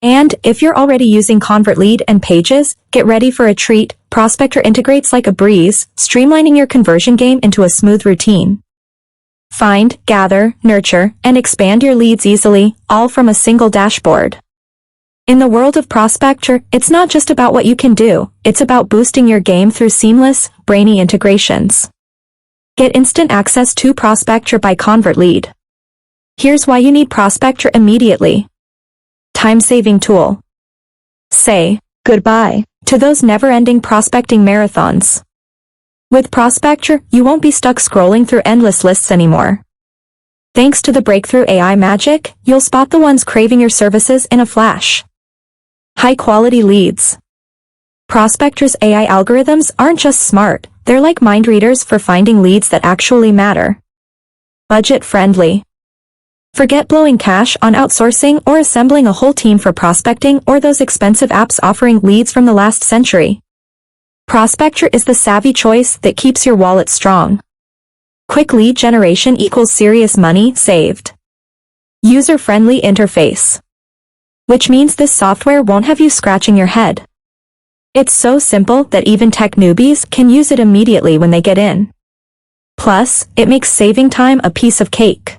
And if you're already using ConvertLead and Pages, get ready for a treat. Prospectr integrates like a breeze, streamlining your conversion game into a smooth routine. Find, gather, nurture, and expand your leads easily, all from a single dashboard. In the world of Prospectr, it's not just about what you can do, it's about boosting your game through seamless, brainy integrations. Get instant access to Prospectr by ConvertLead. Here's why you need Prospectr immediately. Time-saving tool. Say goodbye to those never-ending prospecting marathons. With Prospectr, you won't be stuck scrolling through endless lists anymore. Thanks to the breakthrough AI magic, you'll spot the ones craving your services in a flash. High-quality leads. Prospectr's AI algorithms aren't just smart, they're like mind readers for finding leads that actually matter. Budget-friendly. Forget blowing cash on outsourcing or assembling a whole team for prospecting or those expensive apps offering leads from the last century. Prospectr is the savvy choice that keeps your wallet strong. Quick lead generation equals serious money saved. User-friendly interface. Which means this software won't have you scratching your head. It's so simple that even tech newbies can use it immediately when they get in. Plus, it makes saving time a piece of cake.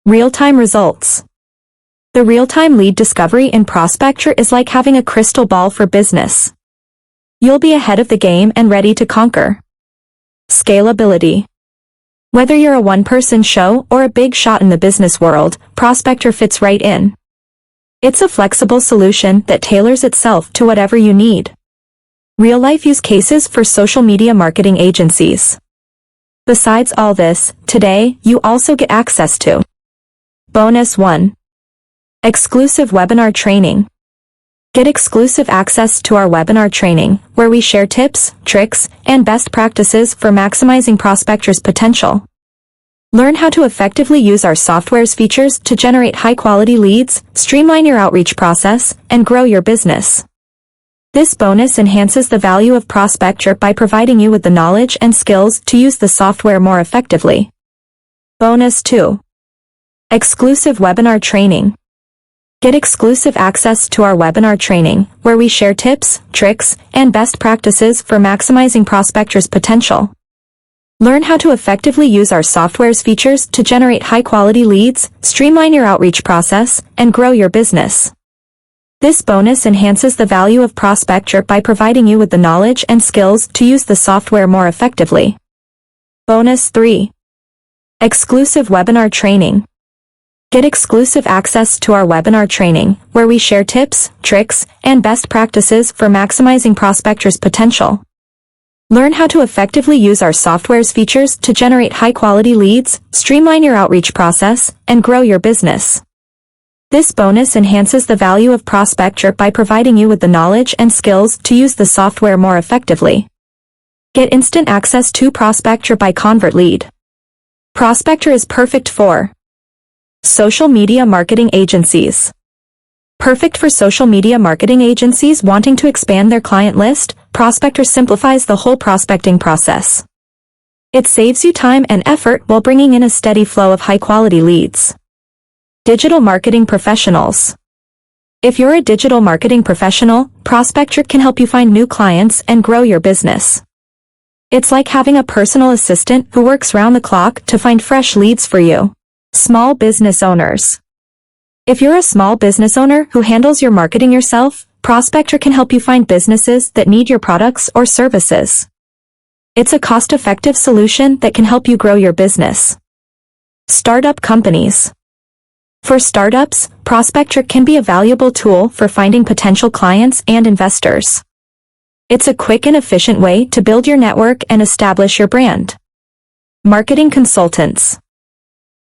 Real-time results. The real-time lead discovery in Prospectr is like having a crystal ball for business. You'll be ahead of the game and ready to conquer. Scalability. Whether you're a one-person show or a big shot in the business world, Prospectr fits right in. It's a flexible solution that tailors itself to whatever you need. Real-life use cases for social media marketing agencies. Besides all this, today, you also get access to Bonus 1. Exclusive webinar training. Get exclusive access to our webinar training, where we share tips, tricks, and best practices for maximizing Prospectr's potential. Learn how to effectively use our software's features to generate high-quality leads, streamline your outreach process, and grow your business. This bonus enhances the value of Prospectr by providing you with the knowledge and skills to use the software more effectively. Bonus 2. Exclusive webinar training. Get exclusive access to our webinar training, where we share tips, tricks, and best practices for maximizing Prospectr's potential. Learn how to effectively use our software's features to generate high-quality leads, streamline your outreach process, and grow your business. This bonus enhances the value of Prospectr by providing you with the knowledge and skills to use the software more effectively. Bonus 3. Exclusive webinar training. Get exclusive access to our webinar training, where we share tips, tricks, and best practices for maximizing Prospectr's potential. Learn how to effectively use our software's features to generate high-quality leads, streamline your outreach process, and grow your business. This bonus enhances the value of Prospectr by providing you with the knowledge and skills to use the software more effectively. Get instant access to Prospectr by ConvertLead. Prospectr is perfect for social media marketing agencies. Perfect for social media marketing agencies wanting to expand their client list, Prospectr simplifies the whole prospecting process. It saves you time and effort while bringing in a steady flow of high-quality leads. Digital marketing professionals. If you're a digital marketing professional, Prospectr can help you find new clients and grow your business. It's like having a personal assistant who works round the clock to find fresh leads for you. Small business owners. If you're a small business owner who handles your marketing yourself, Prospectr can help you find businesses that need your products or services. It's a cost-effective solution that can help you grow your business. Startup companies. For startups, Prospectr can be a valuable tool for finding potential clients and investors. It's a quick and efficient way to build your network and establish your brand. Marketing consultants.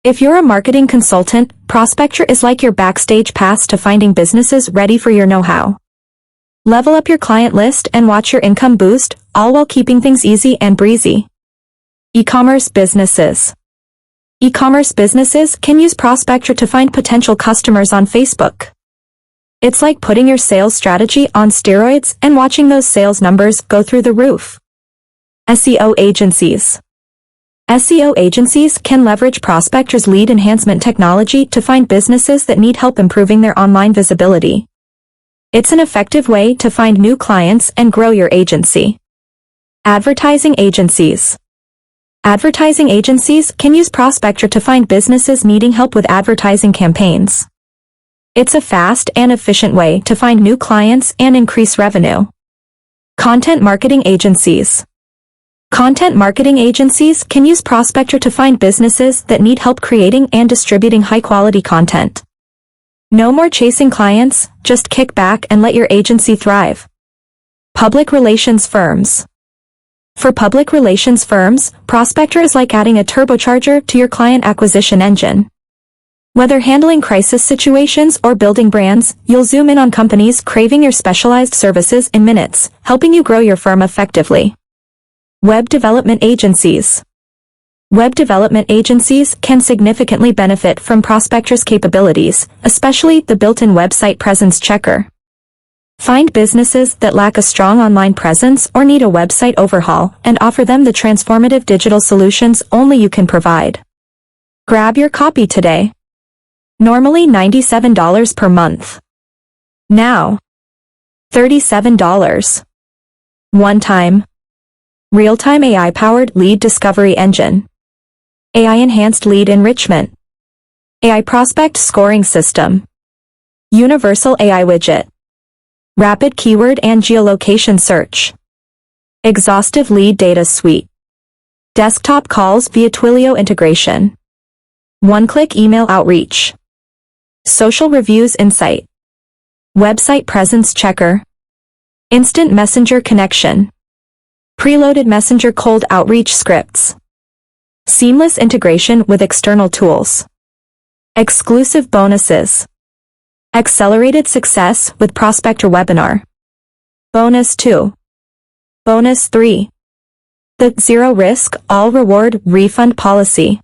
If you're a marketing consultant, Prospectr is like your backstage pass to finding businesses ready for your know-how. Level up your client list and watch your income boost, all while keeping things easy and breezy. E-commerce businesses. E-commerce businesses can use Prospectr to find potential customers on Facebook. It's like putting your sales strategy on steroids and watching those sales numbers go through the roof. SEO agencies. SEO agencies can leverage Prospectr's lead enhancement technology to find businesses that need help improving their online visibility. It's an effective way to find new clients and grow your agency. Advertising agencies. Advertising agencies can use Prospectr to find businesses needing help with advertising campaigns. It's a fast and efficient way to find new clients and increase revenue. Content marketing agencies. Content marketing agencies can use Prospectr to find businesses that need help creating and distributing high-quality content. No more chasing clients, just kick back and let your agency thrive. Public relations firms. For public relations firms, Prospectr is like adding a turbocharger to your client acquisition engine. Whether handling crisis situations or building brands, you'll zoom in on companies craving your specialized services in minutes, helping you grow your firm effectively. Web development agencies. Web development agencies can significantly benefit from Prospectr's capabilities, especially the built-in website presence checker. Find businesses that lack a strong online presence or need a website overhaul and offer them the transformative digital solutions only you can provide. Grab your copy today. Normally $97 per month. Now, $37. One-time. Real-time AI-powered lead discovery engine. AI-enhanced lead enrichment. AI prospect scoring system. Universal AI widget. Rapid keyword and geolocation search. Exhaustive lead data suite. Desktop calls via Twilio integration. One-click email outreach. Social reviews insight. Website presence checker. Instant messenger connection. Preloaded messenger cold outreach scripts. Seamless integration with external tools. Exclusive bonuses. Accelerated success with Prospectr webinar. Bonus 2. Bonus 3. The zero risk, all reward refund policy.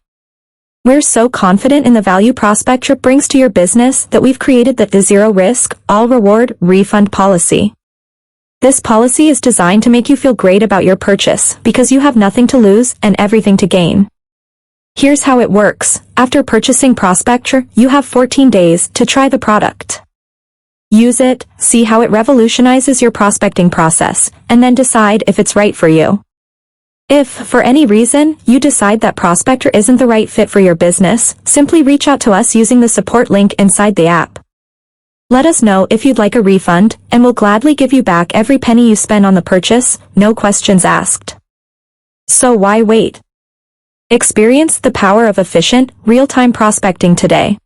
We're so confident in the value Prospectr brings to your business that we've created the zero risk, all reward refund policy. This policy is designed to make you feel great about your purchase because you have nothing to lose and everything to gain. Here's how it works. After purchasing Prospectr, you have 14 days to try the product. Use it, see how it revolutionizes your prospecting process, and then decide if it's right for you. If, for any reason, you decide that Prospectr isn't the right fit for your business, simply reach out to us using the support link inside the app. Let us know if you'd like a refund, and we'll gladly give you back every penny you spend on the purchase, no questions asked. So why wait? Experience the power of efficient, real-time prospecting today.